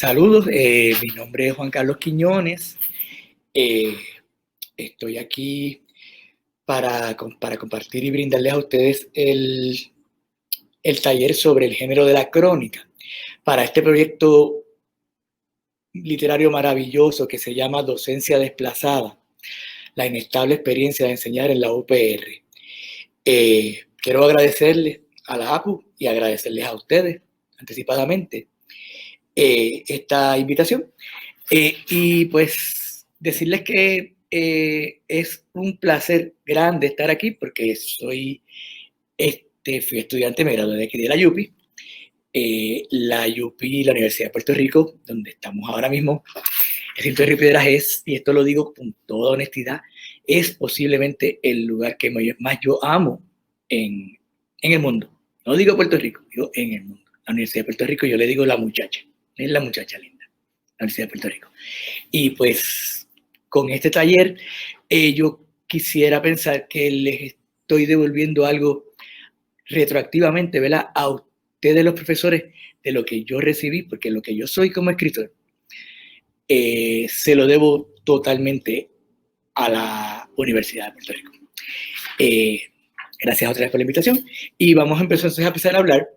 Saludos, mi nombre es Juan Carlos Quiñones. eh, Estoy aquí para compartir y brindarles a ustedes el taller sobre el género de la crónica, para este proyecto literario maravilloso que se llama Docencia Desplazada, la inestable experiencia de enseñar en la UPR. Quiero agradecerles a la APU y agradecerles a ustedes anticipadamente esta invitación. Y pues decirles que es un placer grande estar aquí porque fui estudiante, me gradué de aquí de la UPI. La UPI, la Universidad de Puerto Rico, donde estamos ahora mismo, el recinto de Río Piedras es, y esto lo digo con toda honestidad, es posiblemente el lugar que más yo amo en el mundo. No digo Puerto Rico, digo en el mundo. La Universidad de Puerto Rico, yo le digo la muchacha, es la muchacha linda, la Universidad de Puerto Rico. Y pues con este taller yo quisiera pensar que les estoy devolviendo algo retroactivamente, ¿verdad? A ustedes los profesores de lo que yo recibí, porque lo que yo soy como escritor se lo debo totalmente a la Universidad de Puerto Rico. Gracias otra vez por la invitación y vamos a empezar a hablar.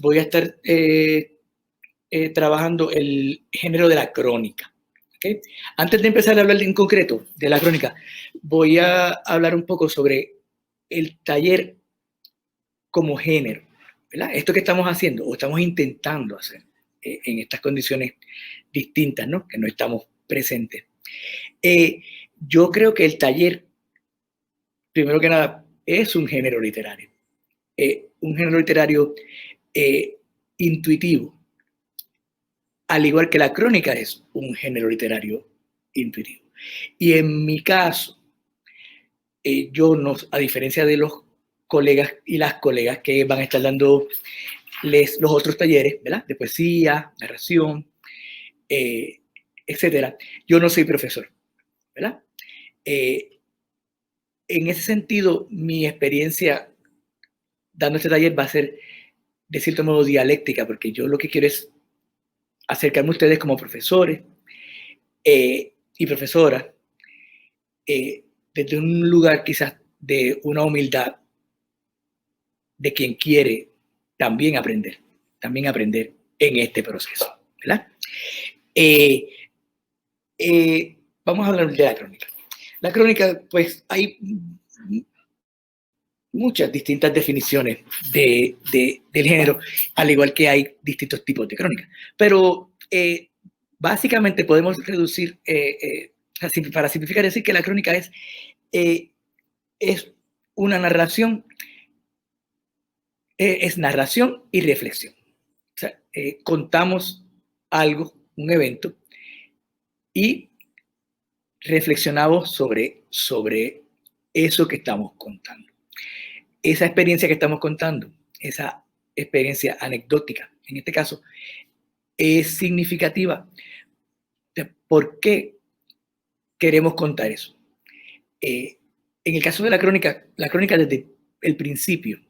Voy a estar trabajando el género de la crónica. ¿Okay? Antes de empezar a hablar en concreto de la crónica, voy a hablar un poco sobre el taller como género, ¿verdad? Esto que estamos haciendo o estamos intentando hacer en estas condiciones distintas, ¿no? Que no estamos presentes. Yo creo que el taller, primero que nada, es un género literario. Un género literario intuitivo, al igual que la crónica es un género literario intuitivo. Y en mi caso, yo no, a diferencia de los colegas y las colegas que van a estar dando los otros talleres, ¿verdad? De poesía, narración, etcétera, yo no soy profesor, ¿verdad? En ese sentido, mi experiencia dando este taller va a ser, de cierto modo, dialéctica, porque yo lo que quiero es acercarme a ustedes como profesores y profesoras desde un lugar quizás de una humildad de quien quiere también aprender en este proceso, ¿verdad? Vamos a hablar de la crónica. La crónica, pues hay muchas distintas definiciones del género, al igual que hay distintos tipos de crónica. Pero básicamente podemos reducir, para simplificar, decir que la crónica es una narración, es narración y reflexión. O sea, contamos algo, un evento, y reflexionamos sobre eso que estamos contando. Esa experiencia que estamos contando, esa experiencia anecdótica, en este caso, es significativa de por qué queremos contar eso. En el caso de la crónica desde el principio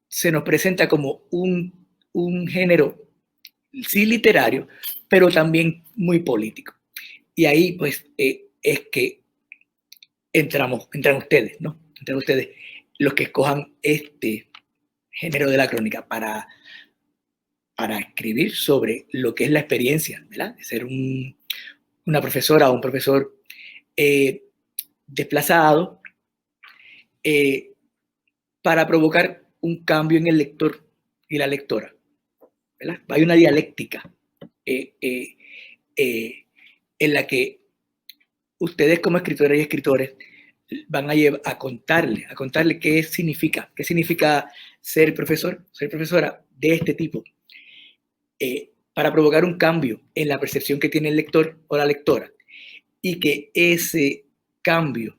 se nos presenta como un género, sí literario, pero también muy político. Y ahí, pues, es que entran ustedes, ¿no? Entran ustedes los que escojan este género de la crónica para escribir sobre lo que es la experiencia, ¿verdad? De ser una profesora o un profesor desplazado para provocar un cambio en el lector y la lectora, ¿verdad? Hay una dialéctica en la que ustedes como escritoras y escritores van a contarle qué significa ser profesor, ser profesora de este tipo, para provocar un cambio en la percepción que tiene el lector o la lectora y que ese cambio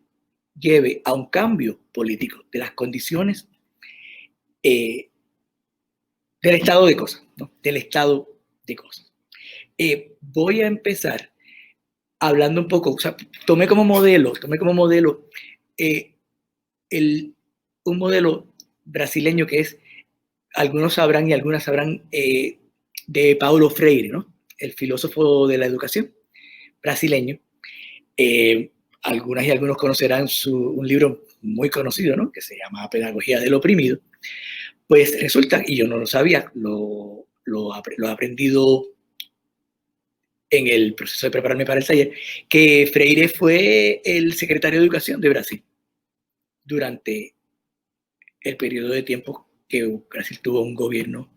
lleve a un cambio político de las condiciones del estado de cosas, ¿no? Del estado de cosas. Voy a empezar hablando un poco, o sea, tomé como modelo un modelo brasileño que es, algunos sabrán y algunas sabrán, de Paulo Freire, ¿no? El filósofo de la educación brasileño. Algunas y algunos conocerán un libro muy conocido, ¿no? Que se llama Pedagogía del Oprimido. Pues resulta, y yo no lo sabía, lo he aprendido en el proceso de prepararme para el taller, que Freire fue el secretario de Educación de Brasil durante el periodo de tiempo que Brasil tuvo un gobierno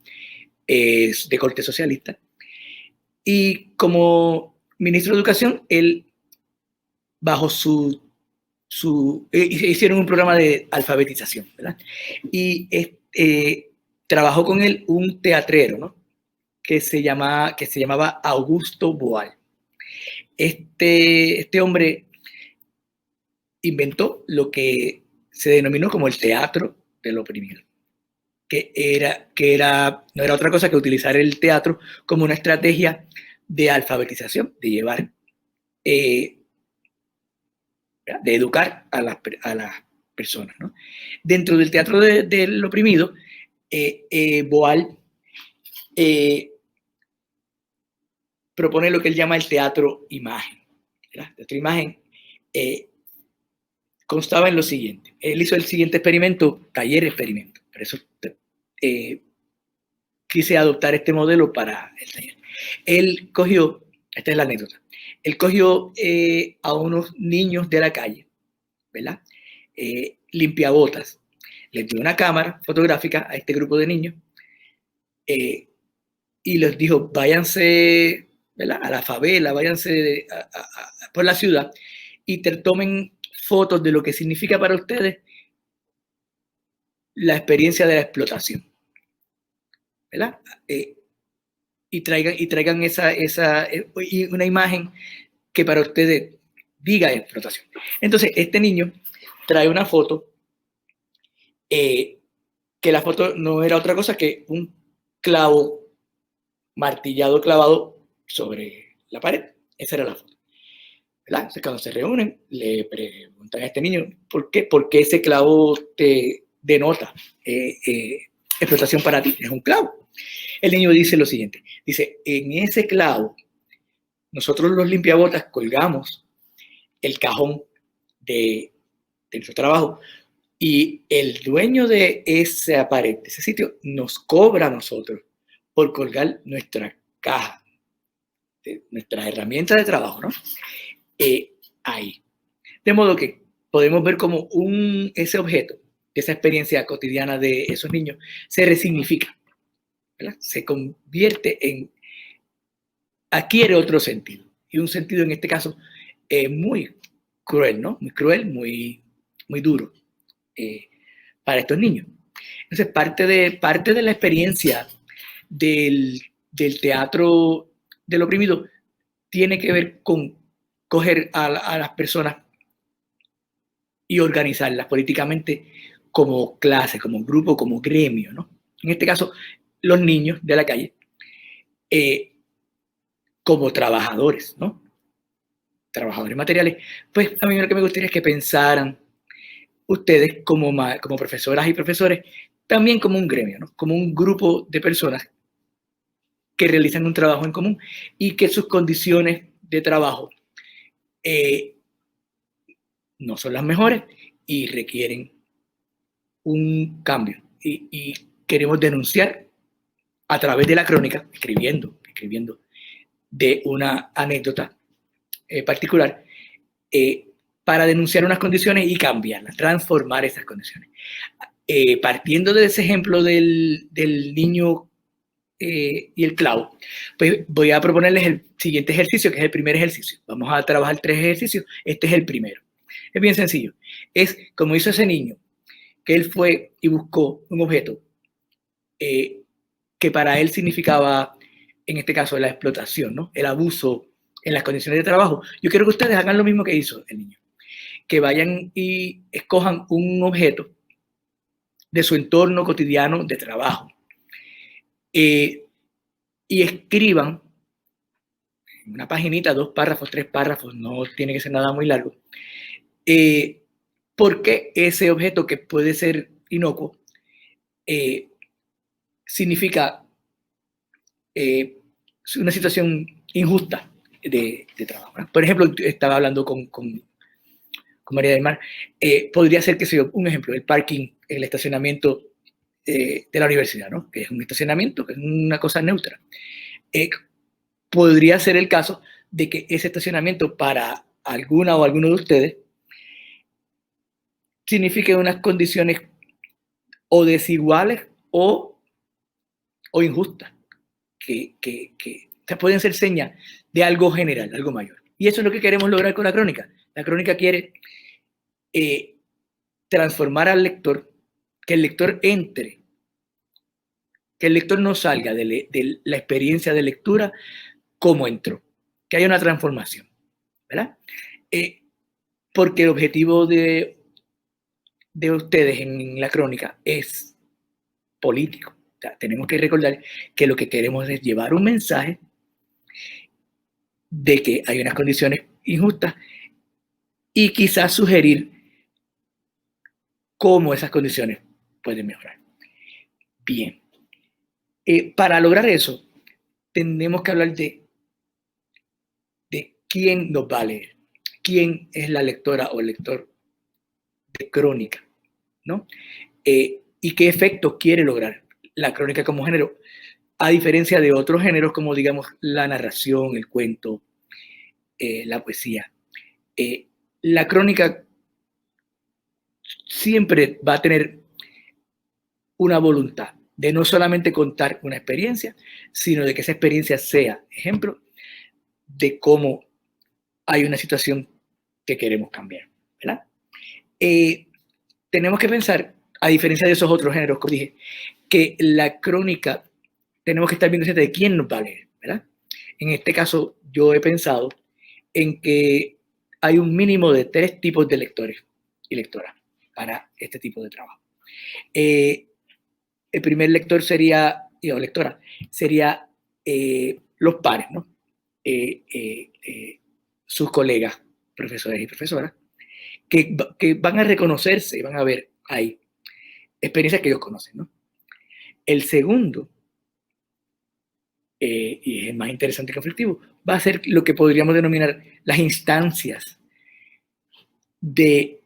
de corte socialista. Y como ministro de Educación, él, bajo hicieron un programa de alfabetización, ¿verdad? Y trabajó con él un teatrero, ¿no? Que se llamaba Augusto Boal. Este hombre inventó lo que se denominó como el teatro del oprimido, no era otra cosa que utilizar el teatro como una estrategia de alfabetización, de llevar, de educar a las personas, ¿no? Dentro del teatro del oprimido, Boal propone lo que él llama el teatro imagen. El teatro imagen constaba en lo siguiente. Él hizo el siguiente experimento, taller experimento. Por eso quise adoptar este modelo para el taller. Él cogió, esta es la anécdota, él cogió a unos niños de la calle, ¿verdad? Limpiabotas. Les dio una cámara fotográfica a este grupo de niños y les dijo, váyanse, ¿verdad?, a la favela, váyanse por la ciudad y tomen fotos de lo que significa para ustedes la experiencia de la explotación, ¿verdad? Y traigan una imagen que para ustedes diga explotación. Entonces, este niño trae una foto que la foto no era otra cosa que un clavo martillado clavado sobre la pared. Esa era la foto, ¿verdad? Entonces, cuando se reúnen, le preguntan a este niño, ¿por qué ese clavo te denota explotación para ti? Es un clavo. El niño dice lo siguiente, dice, en ese clavo, nosotros los limpiabotas colgamos el cajón de nuestro trabajo y el dueño de esa pared, de ese sitio, nos cobra a nosotros por colgar nuestra caja, nuestra herramienta de trabajo, ¿no? Ahí. De modo que podemos ver cómo ese objeto, esa experiencia cotidiana de esos niños, se resignifica, ¿verdad? Se convierte adquiere otro sentido. Y un sentido en este caso muy cruel, ¿no? Muy cruel, muy duro para estos niños. Entonces, parte de la experiencia del teatro del oprimido tiene que ver con coger a las personas y organizarlas políticamente como clase, como grupo, como gremio, ¿no? En este caso, los niños de la calle, como trabajadores, ¿no? Trabajadores materiales. Pues a mí lo que me gustaría es que pensaran ustedes como profesoras y profesores, también como un gremio, ¿no? Como un grupo de personas que realizan un trabajo en común y que sus condiciones de trabajo no son las mejores y requieren un cambio. Y queremos denunciar a través de la crónica, escribiendo de una anécdota particular, para denunciar unas condiciones y cambiarlas, transformar esas condiciones. Partiendo de ese ejemplo del niño y el clavo, pues voy a proponerles el siguiente ejercicio, que es el primer ejercicio. Vamos a trabajar 3 ejercicios. Este es el primero. Es bien sencillo. Es como hizo ese niño, que él fue y buscó un objeto que para él significaba, en este caso, la explotación, ¿no? El abuso en las condiciones de trabajo. Yo quiero que ustedes hagan lo mismo que hizo el niño. Que vayan y escojan un objeto de su entorno cotidiano de trabajo y escriban en una paginita, 2 párrafos, 3 párrafos, no tiene que ser nada muy largo, por qué ese objeto, que puede ser inocuo, significa una situación injusta de trabajo, ¿no? Por ejemplo, estaba hablando con María del Mar, podría ser que sea un ejemplo, el parking, el estacionamiento de la universidad, ¿no? Que es un estacionamiento, que es una cosa neutra. Podría ser el caso de que ese estacionamiento para alguna o alguno de ustedes signifique unas condiciones o desiguales o injustas, que pueden ser señas de algo general, algo mayor. Y eso es lo que queremos lograr con la crónica. La crónica quiere transformar al lector, que el lector entre, que el lector no salga de la experiencia de lectura como entró, que haya una transformación, ¿verdad? Porque el objetivo de ustedes en la crónica es político. O sea, tenemos que recordar que lo que queremos es llevar un mensaje de que hay unas condiciones injustas y quizás sugerir cómo esas condiciones pueden mejorar. Bien. Para lograr eso, tenemos que hablar de quién nos va a leer, quién es la lectora o el lector de crónica, ¿no? Y qué efectos quiere lograr la crónica como género, a diferencia de otros géneros como, digamos, la narración, el cuento, la poesía. La crónica siempre va a tener una voluntad de no solamente contar una experiencia, sino de que esa experiencia sea ejemplo de cómo hay una situación que queremos cambiar, ¿verdad? Tenemos que pensar, a diferencia de esos otros géneros, como dije, que la crónica tenemos que estar bien conscientes de quién nos va a leer, ¿verdad? En este caso, yo he pensado en que hay un mínimo de 3 tipos de lectores y lectoras para este tipo de trabajo. El primer lector sería, o lectora, sería los pares, ¿no? Sus colegas, profesores y profesoras, que van a reconocerse, van a ver ahí experiencias que ellos conocen, ¿no? El segundo, y es el más interesante y conflictivo, va a ser lo que podríamos denominar las instancias de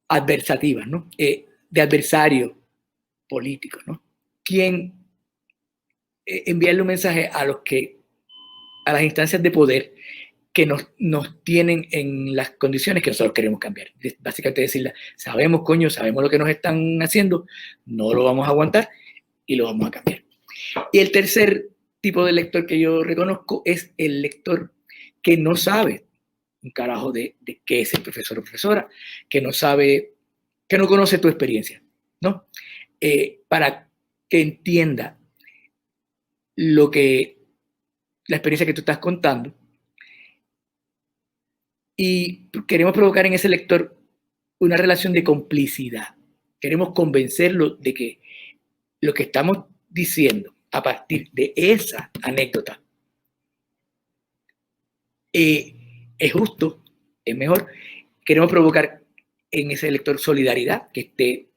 adversativas, ¿no? De adversario político, ¿no? ¿Quién enviarle un mensaje a las instancias de poder que nos tienen en las condiciones que nosotros queremos cambiar? Básicamente decirle, sabemos lo que nos están haciendo, no lo vamos a aguantar y lo vamos a cambiar. Y el tercer tipo de lector que yo reconozco es el lector que no sabe un carajo de qué es el profesor o profesora, que no sabe, que no conoce tu experiencia, ¿no? Para que entienda la experiencia que tú estás contando, y queremos provocar en ese lector una relación de complicidad. Queremos convencerlo de que lo que estamos diciendo a partir de esa anécdota es justo, es mejor. Queremos provocar en ese lector solidaridad, que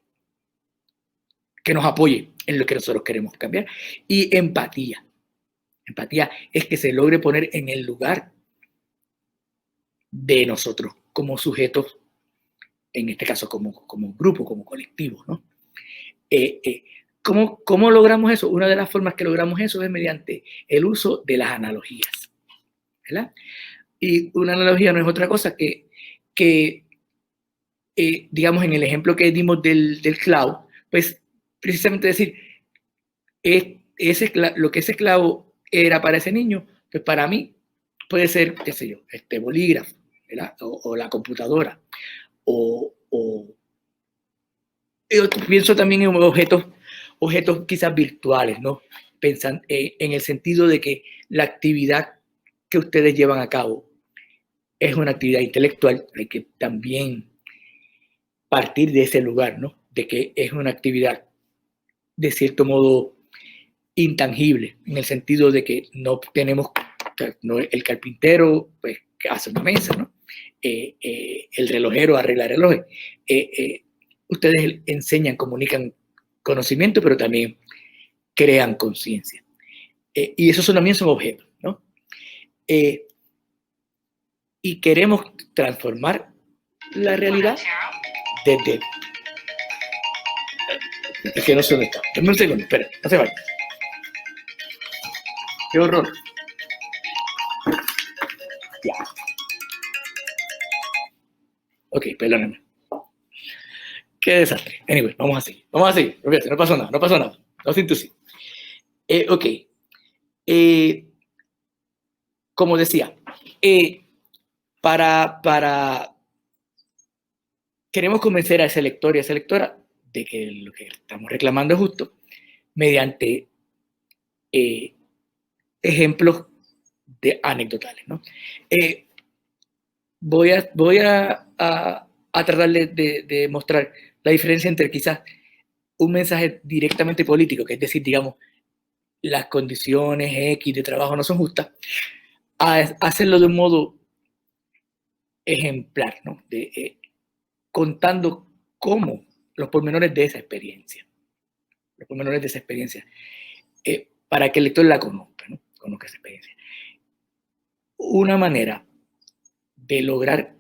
nos apoye en lo que nosotros queremos cambiar, y empatía. Empatía es que se logre poner en el lugar de nosotros como sujetos, en este caso como grupo, como colectivo, ¿no? ¿Cómo logramos eso? Una de las formas que logramos eso es mediante el uso de las analogías, ¿verdad? Y una analogía no es otra cosa que digamos, en el ejemplo que dimos del clavo, pues precisamente decir, lo que ese clavo era para ese niño, pues para mí puede ser, qué sé yo, este bolígrafo, ¿verdad? O la computadora, yo pienso también en objetos quizás virtuales, ¿no? Pensan en el sentido de que la actividad que ustedes llevan a cabo es una actividad intelectual, hay que también partir de ese lugar, ¿no? De que es una actividad de cierto modo intangible, en el sentido de que no tenemos, no, el carpintero pues hace una mesa, ¿no? El relojero arregla relojes. Ustedes enseñan, comunican conocimiento, pero también crean conciencia. Y esos también son objetos, ¿no? Y queremos transformar la realidad desde... Es que no sé dónde está. Dame un segundo, espera, no se vaya. ¡Qué horror! Ya. Ok, perdóname. Qué desastre. Anyway, vamos a seguir. Olvídate, no pasó nada, no pasó nada. No siento sí. Ok. Como decía, queremos convencer a ese lector y a esa lectora de que lo que estamos reclamando es justo mediante ejemplos de anecdotales, ¿no? Voy a tratar de mostrar la diferencia entre quizás un mensaje directamente político, que es decir, digamos, las condiciones X de trabajo no son justas, a hacerlo de un modo ejemplar, ¿no? Contando cómo los pormenores de esa experiencia, para que el lector la conozca, ¿no? Conozca esa experiencia. Una manera de lograr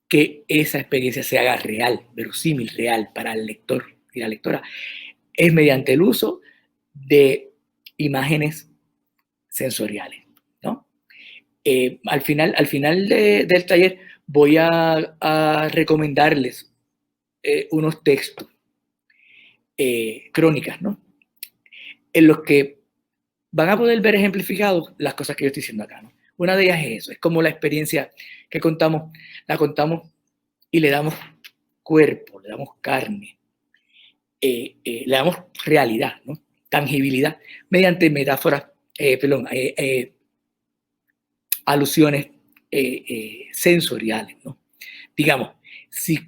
que esa experiencia se haga real, verosímil, real para el lector y la lectora, es mediante el uso de imágenes sensoriales, ¿no? Al final del taller voy a recomendarles unos textos, crónicas, ¿no? En los que van a poder ver ejemplificados las cosas que yo estoy diciendo acá, ¿no? Una de ellas es eso, es como la experiencia que contamos, la contamos y le damos cuerpo, le damos carne, le damos realidad, ¿no? Tangibilidad, mediante metáforas, alusiones sensoriales, ¿no? Digamos, si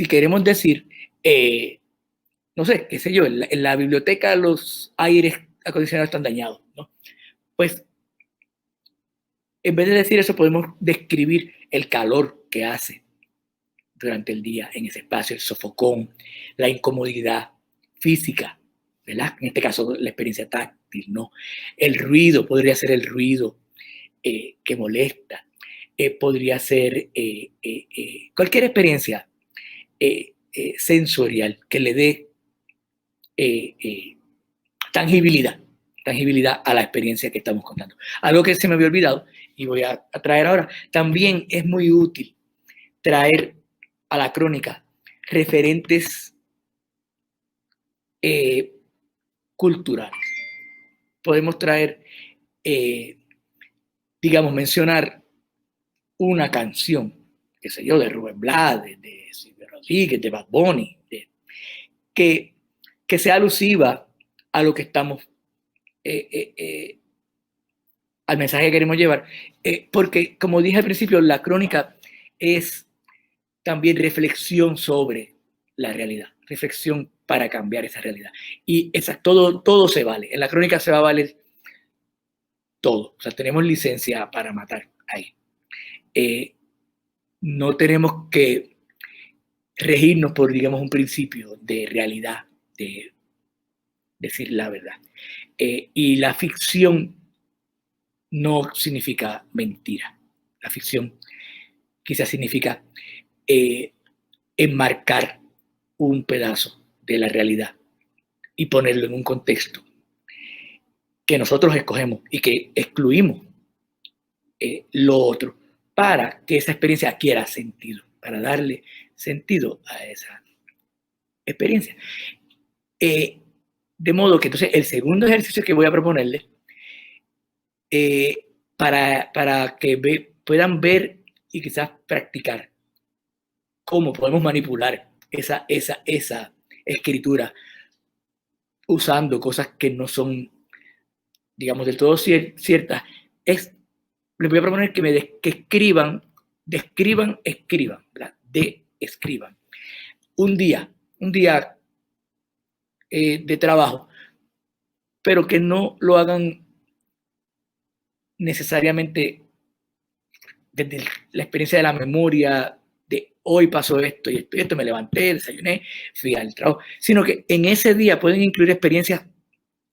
queremos decir, no sé, qué sé yo, en la biblioteca los aires acondicionados están dañados, ¿no? Pues, en vez de decir eso, podemos describir el calor que hace durante el día en ese espacio, el sofocón, la incomodidad física, ¿verdad? En este caso, la experiencia táctil, ¿no? El ruido, podría ser el ruido que molesta, podría ser cualquier experiencia sensorial que le dé tangibilidad a la experiencia que estamos contando. Algo que se me había olvidado y voy a traer ahora, también es muy útil traer a la crónica referentes culturales. Podemos traer, digamos, mencionar una canción, qué sé yo, de Rubén Blades, de Silvio Rodríguez, de Bad Bunny, que sea alusiva a lo que estamos, al mensaje que queremos llevar. Porque, como dije al principio, la crónica es también reflexión sobre la realidad, reflexión para cambiar esa realidad. Y todo se vale. En la crónica se va a valer todo. O sea, tenemos licencia para matar ahí. No tenemos que regirnos por, digamos, un principio de realidad, de decir la verdad. Y la ficción no significa mentira. La ficción quizás significa enmarcar un pedazo de la realidad y ponerlo en un contexto que nosotros escogemos y que excluimos lo otro para que esa experiencia adquiera sentido, para darle sentido a esa experiencia. De modo que entonces el segundo ejercicio que voy a proponerles, para que puedan ver y quizás practicar cómo podemos manipular esa escritura usando cosas que no son, digamos, del todo ciertas, les voy a proponer que escriban, escriban un día de trabajo, pero que no lo hagan necesariamente desde la experiencia de la memoria de hoy pasó esto y esto, me levanté, desayuné, fui al trabajo, sino que en ese día pueden incluir experiencias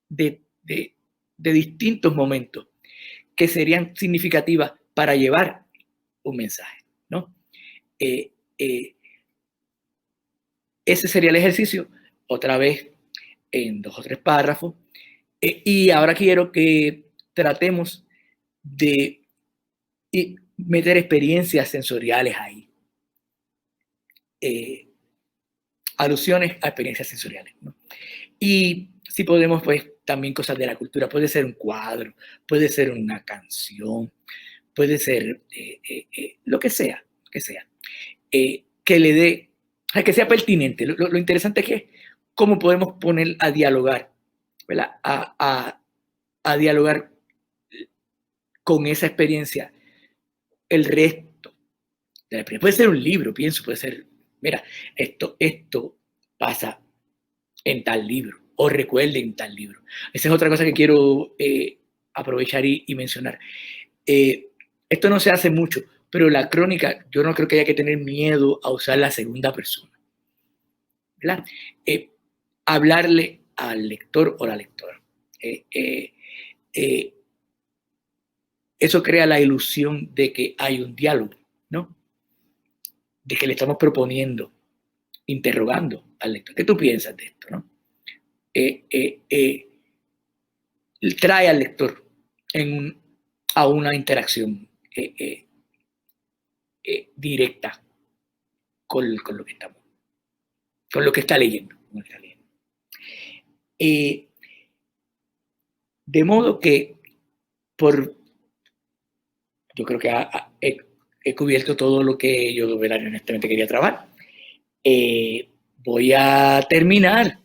de de distintos momentos que serían significativas para llevar un mensaje, ¿no? Ese sería el ejercicio, otra vez en 2 o 3 párrafos. Y ahora quiero que tratemos de meter experiencias sensoriales ahí. Alusiones a experiencias sensoriales, ¿no? Y si podemos, pues también cosas de la cultura. Puede ser un cuadro, puede ser una canción, puede ser lo que sea, que le dé, que sea pertinente. Lo interesante es que cómo podemos poner a dialogar, ¿verdad? A dialogar con esa experiencia el resto de la experiencia. Puede ser un libro, pienso, puede ser, mira, esto pasa en tal libro, o recuerden tal libro. Esa es otra cosa que quiero aprovechar y mencionar. Esto no se hace mucho, pero la crónica, yo no creo que haya que tener miedo a usar la segunda persona, ¿verdad? Hablarle al lector o la lectora. Eso crea la ilusión de que hay un diálogo, ¿no? De que le estamos proponiendo, interrogando al lector. ¿Qué tú piensas de esto, no? Trae al lector a una interacción directa con lo que estamos, con lo que está leyendo. De modo que yo creo que he cubierto todo lo que yo honestamente quería trabajar. Voy a terminar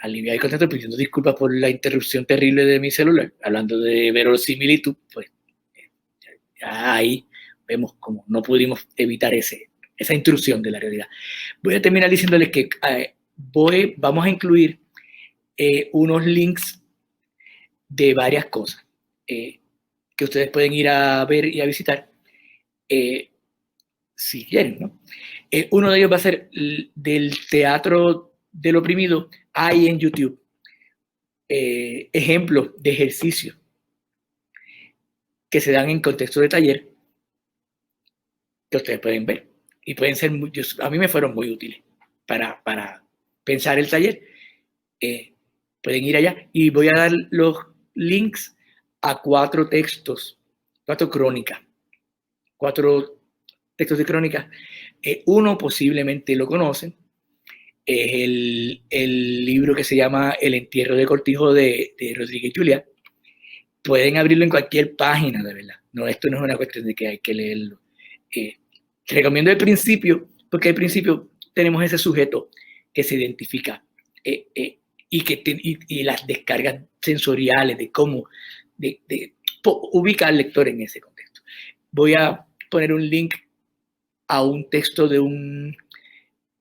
aliviar y contento pidiendo disculpas por la interrupción terrible de mi celular, hablando de verosimilitud, pues ya ahí vemos cómo no pudimos evitar esa intrusión de la realidad. Voy a terminar diciéndoles que vamos a incluir unos links de varias cosas que ustedes pueden ir a ver y a visitar si quieren, ¿no? Uno de ellos va a ser del teatro del oprimido. Hay en YouTube ejemplos de ejercicios que se dan en contexto de taller que ustedes pueden ver y pueden ser a mí me fueron muy útiles para pensar el taller. Pueden ir allá y voy a dar los links a 4 textos, 4 crónicas, 4 textos de crónicas. Uno posiblemente lo conocen, es el libro que se llama El entierro de Cortijo de Rodríguez Juliá. Pueden abrirlo en cualquier página, de verdad. No, esto no es una cuestión de que hay que leerlo. Recomiendo el principio, porque al principio tenemos ese sujeto que se identifica y las descargas sensoriales de cómo ubica al lector en ese contexto. Voy a poner un link a un texto de un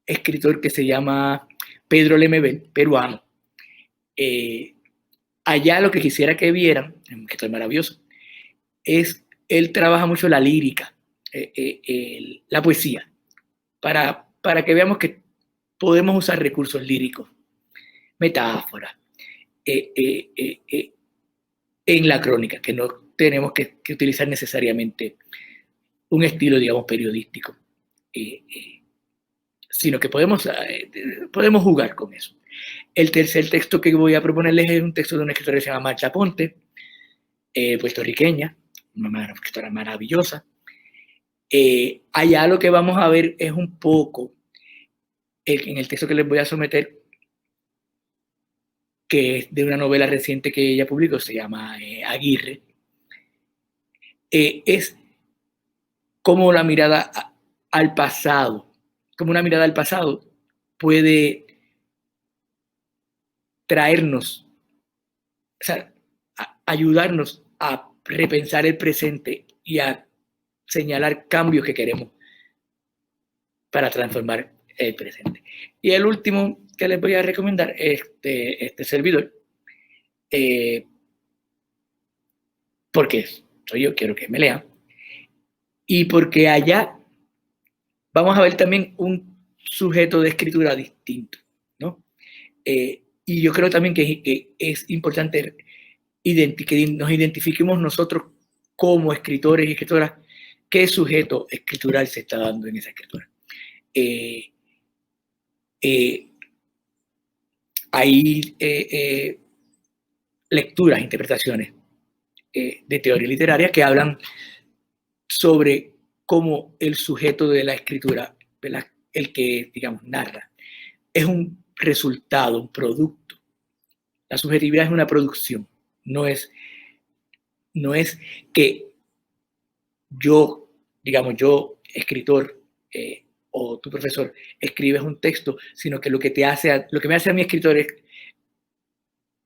escritor que se llama Pedro Lemebel, peruano. Allá lo que quisiera que vieran, que esto es maravilloso, él trabaja mucho la lírica, la poesía, para que veamos que podemos usar recursos líricos, metáforas, en la crónica, que no tenemos que utilizar necesariamente un estilo, digamos, periodístico, sino que podemos jugar con eso. El tercer texto que voy a proponerles es un texto de una escritora que se llama Marcha Ponte, puertorriqueña, una escritora maravillosa. Allá lo que vamos a ver es un poco, en el texto que les voy a someter, que es de una novela reciente que ella publicó, se llama Aguirre, es como la mirada al pasado, como una mirada al pasado puede traernos, o sea, ayudarnos a repensar el presente y a señalar cambios que queremos para transformar el presente. Y el último que les voy a recomendar es este servidor, porque soy yo, quiero que me lean, y porque allá vamos a ver también un sujeto de escritura distinto, ¿no? Y yo creo también que es importante que nos identifiquemos nosotros como escritores y escritoras, qué sujeto escritural se está dando en esa escritura. Hay lecturas, interpretaciones de teoría literaria que hablan sobre cómo el sujeto de la escritura, ¿verdad? El que, digamos, narra, es un resultado, un producto. La subjetividad es una producción, no es que yo, digamos, yo, escritor, o tu profesor, escribes un texto, sino que lo que me hace a mi escritor es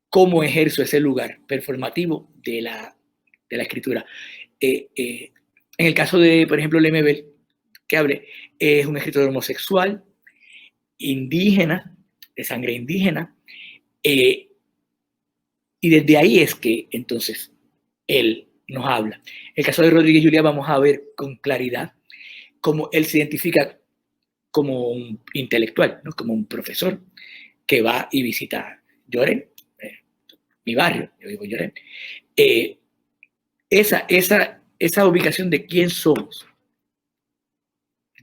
cómo ejerzo ese lugar performativo de la escritura. En el caso de, por ejemplo, Lemebel, que hablé, es un escritor homosexual, indígena, de sangre indígena, y desde ahí es que entonces él nos habla. En el caso de Rodríguez Juliá vamos a ver con claridad cómo él se identifica como un intelectual, ¿no? Como un profesor que va y visita Lloren, mi barrio, yo vivo en Lloren. Esa ubicación de quién somos,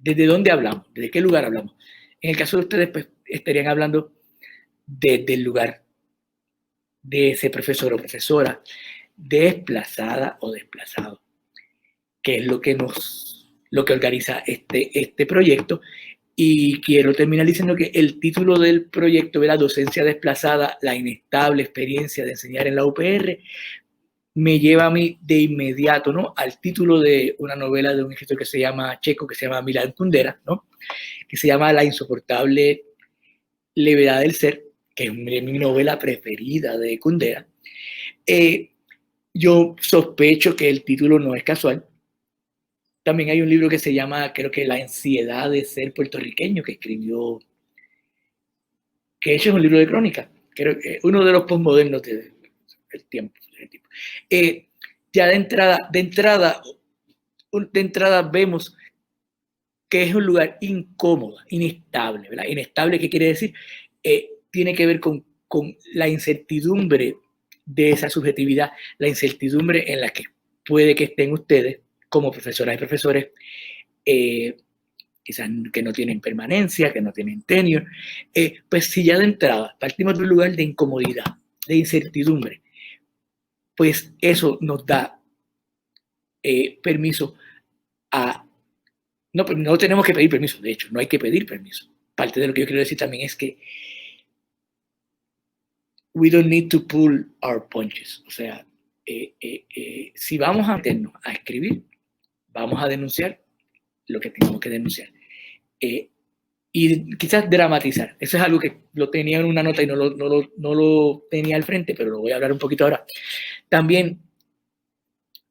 desde dónde hablamos, desde qué lugar hablamos. En el caso de ustedes, pues estarían hablando desde el lugar de ese profesor o profesora desplazada o desplazado, que es lo que organiza este proyecto. Y quiero terminar diciendo que el título del proyecto es la docencia desplazada, la inestable experiencia de enseñar en la UPR, me lleva a mí de inmediato, ¿no?, al título de una novela de un escritor que se llama checo, que se llama Milan Kundera, ¿no?, que se llama La insoportable levedad del ser, que es mi novela preferida de Kundera. Yo sospecho que el título no es casual. También hay un libro que se llama, creo que La ansiedad de ser puertorriqueño, que escribió, que de hecho es un libro de crónica, creo que uno de los postmodernos del tiempo. Ya de entrada vemos que es un lugar incómodo, inestable, ¿verdad? Inestable, ¿qué quiere decir? Tiene que ver con la incertidumbre de esa subjetividad, la incertidumbre en la que puede que estén ustedes como profesoras y profesores, quizás que no tienen permanencia, que no tienen tenure, pues si ya de entrada partimos de un lugar de incomodidad, de incertidumbre, pues eso nos da permiso a... No tenemos que pedir permiso, de hecho, no hay que pedir permiso. Parte de lo que yo quiero decir también es que we don't need to pull our punches. O sea, si vamos a meternos a escribir, vamos a denunciar lo que tenemos que denunciar. Y quizás dramatizar. Eso es algo que lo tenía en una nota y no lo tenía al frente, pero lo voy a hablar un poquito ahora. También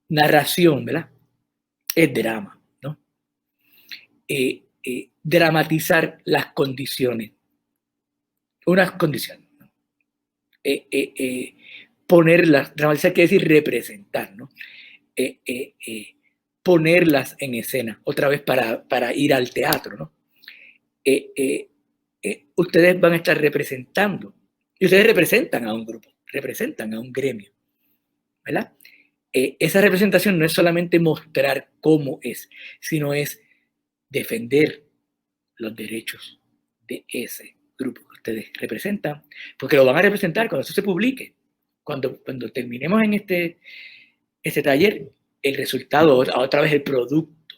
narración, ¿verdad? Es drama, ¿no? Dramatizar las condiciones. Unas condiciones. ¿No? Ponerlas, dramatizar quiere decir representar, ¿no? Ponerlas en escena, otra vez para ir al teatro, ¿no? Ustedes van a estar representando, y ustedes representan a un grupo, representan a un gremio, ¿verdad? Esa representación no es solamente mostrar cómo es, sino es defender los derechos de ese grupo que ustedes representan, porque lo van a representar cuando eso se publique. Cuando terminemos en este taller, el resultado, otra vez el producto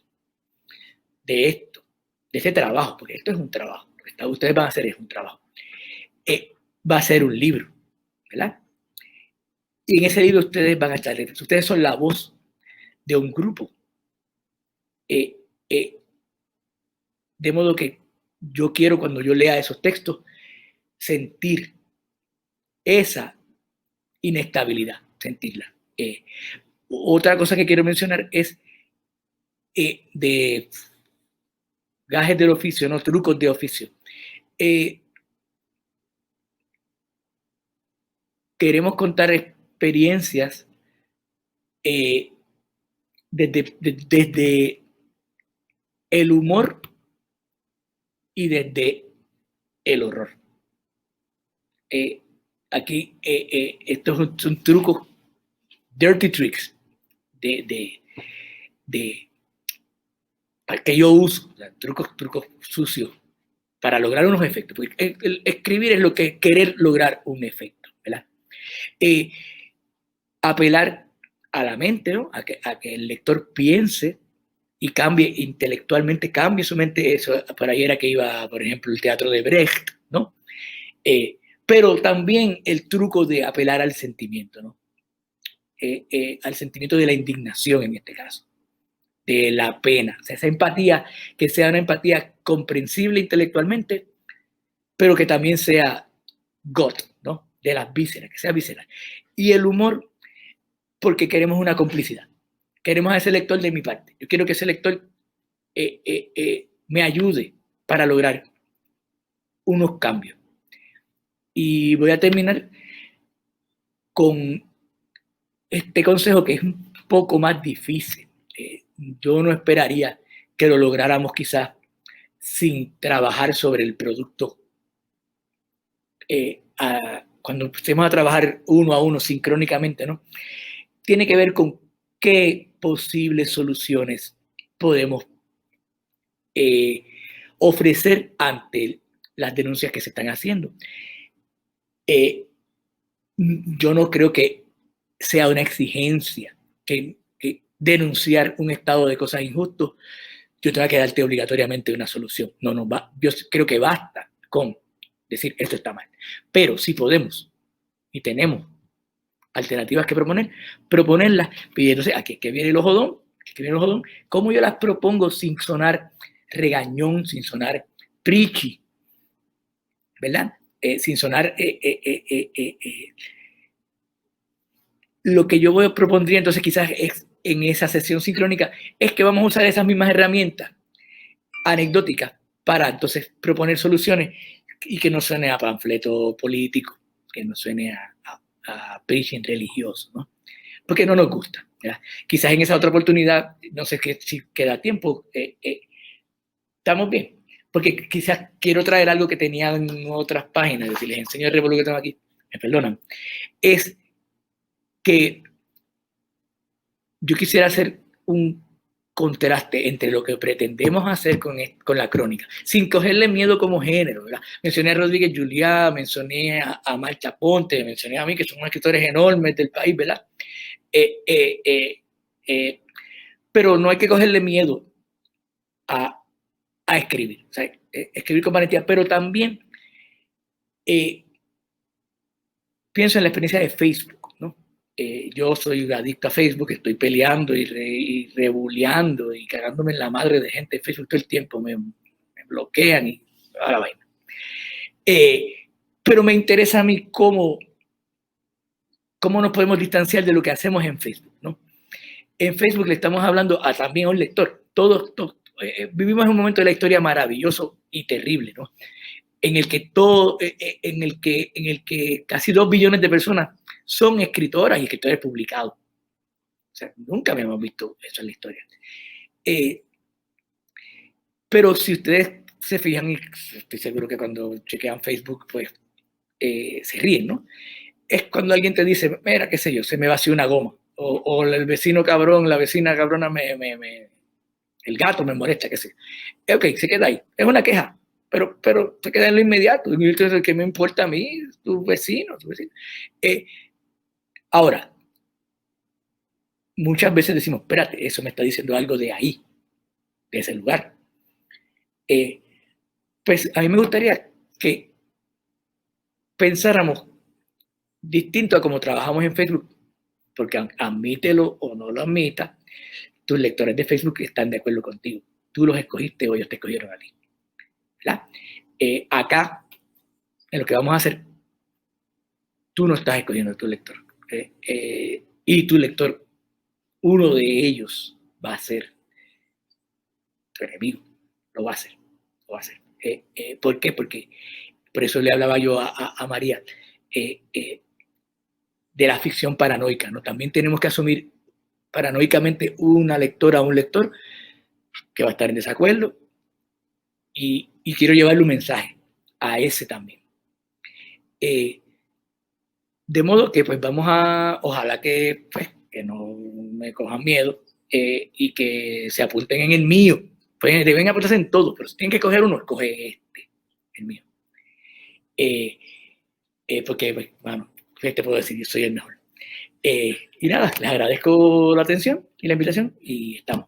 de esto, de ese trabajo, porque esto es un trabajo, lo que ustedes van a hacer es un trabajo, va a ser un libro, ¿verdad? Y en ese libro ustedes van a estar, ustedes son la voz de un grupo. De modo que yo quiero, cuando yo lea esos textos, sentir esa inestabilidad, sentirla. Otra cosa que quiero mencionar es de gajes del oficio, no trucos de oficio. Queremos contar experiencias desde el humor y desde el horror. aquí estos son trucos, dirty tricks, que yo uso, o sea, trucos sucios para lograr unos efectos. Porque el escribir es lo que es querer lograr un efecto, ¿verdad? Apelar a la mente, ¿no? a que el lector piense y cambie intelectualmente, cambie su mente. Eso, por ahí era que iba, por ejemplo, el teatro de Brecht, ¿no? Pero también el truco de apelar al sentimiento, ¿no? Al sentimiento de la indignación en este caso, de la pena, o sea, esa empatía, que sea una empatía comprensible intelectualmente, pero que también sea gut, ¿no? De las vísceras, que sea visceral. Y el humor, porque queremos una complicidad. Queremos a ese lector de mi parte. Yo quiero que ese lector me ayude para lograr unos cambios. Y voy a terminar con este consejo que es un poco más difícil. Yo no esperaría que lo lográramos quizás sin trabajar sobre el producto. Cuando empecemos a trabajar uno a uno sincrónicamente, ¿no? Tiene que ver con qué posibles soluciones podemos ofrecer ante las denuncias que se están haciendo. Yo no creo que sea una exigencia que denunciar un estado de cosas injusto, yo tengo que darte obligatoriamente una solución. No, yo creo que basta con decir esto está mal. Pero si podemos y tenemos alternativas que proponerlas, pidiéndose aquí que viene el jodón, ¿cómo yo las propongo sin sonar regañón, sin sonar preachy, ¿verdad? Sin sonar lo que yo propondría entonces quizás es, en esa sesión sincrónica es que vamos a usar esas mismas herramientas anecdóticas para entonces proponer soluciones y que no suene a panfleto político, que no suene a preaching religioso, ¿no? Porque no nos gusta, ¿verdad? Quizás en esa otra oportunidad, no sé si queda tiempo, estamos bien, porque quizás quiero traer algo que tenía en otras páginas, si les enseño el revolú que tengo aquí, me perdonan, es que yo quisiera hacer un contraste entre lo que pretendemos hacer con la crónica, sin cogerle miedo como género, ¿verdad? Mencioné a Rodríguez Juliá, mencioné a Marcha Ponte, mencioné a mí, que son escritores enormes del país, ¿verdad? Pero no hay que cogerle miedo a escribir, o sea, escribir con valentía, pero también pienso en la experiencia de Facebook, ¿no? Yo soy adicto a Facebook, estoy peleando y rebuleando y cagándome en la madre de gente de Facebook todo el tiempo, me bloquean y a la vaina. Pero me interesa a mí cómo nos podemos distanciar de lo que hacemos en Facebook, ¿no? En Facebook le estamos hablando también a un lector. Todos vivimos en un momento de la historia maravilloso y terrible, ¿no? En el que casi 2 billones de personas son escritoras y escritores publicados. O sea, nunca habíamos visto eso en la historia. Pero si ustedes se fijan, y estoy seguro que cuando chequean Facebook, pues se ríen, ¿no? Es cuando alguien te dice, mira, qué sé yo, se me vació una goma. O el vecino cabrón, la vecina cabrona, el gato me molesta, qué sé yo. Ok, se queda ahí. Es una queja. Pero se queda en lo inmediato. Entonces, ¿qué me importa a mí? Tu vecino. Ahora, muchas veces decimos, espérate, eso me está diciendo algo de ahí, de ese lugar. Pues a mí me gustaría que pensáramos distinto a cómo trabajamos en Facebook, porque admítelo o no lo admita, tus lectores de Facebook están de acuerdo contigo. Tú los escogiste o ellos te escogieron a ti. ¿Verdad? Acá, en lo que vamos a hacer, tú no estás escogiendo a tu lector. Y tu lector, uno de ellos va a ser tu enemigo. Lo va a hacer. ¿Por qué? Porque por eso le hablaba yo a María de la ficción paranoica, ¿no? También tenemos que asumir paranoicamente una lectora o un lector que va a estar en desacuerdo y quiero llevarle un mensaje a ese también. De modo que pues ojalá que, pues, que no me cojan miedo y que se apunten en el mío. Pues deben apuntarse en todo, pero si tienen que coger uno, coge el mío. Porque, pues, bueno, ¿qué te puedo decir? Yo soy el mejor. Y nada, les agradezco la atención y la invitación y estamos.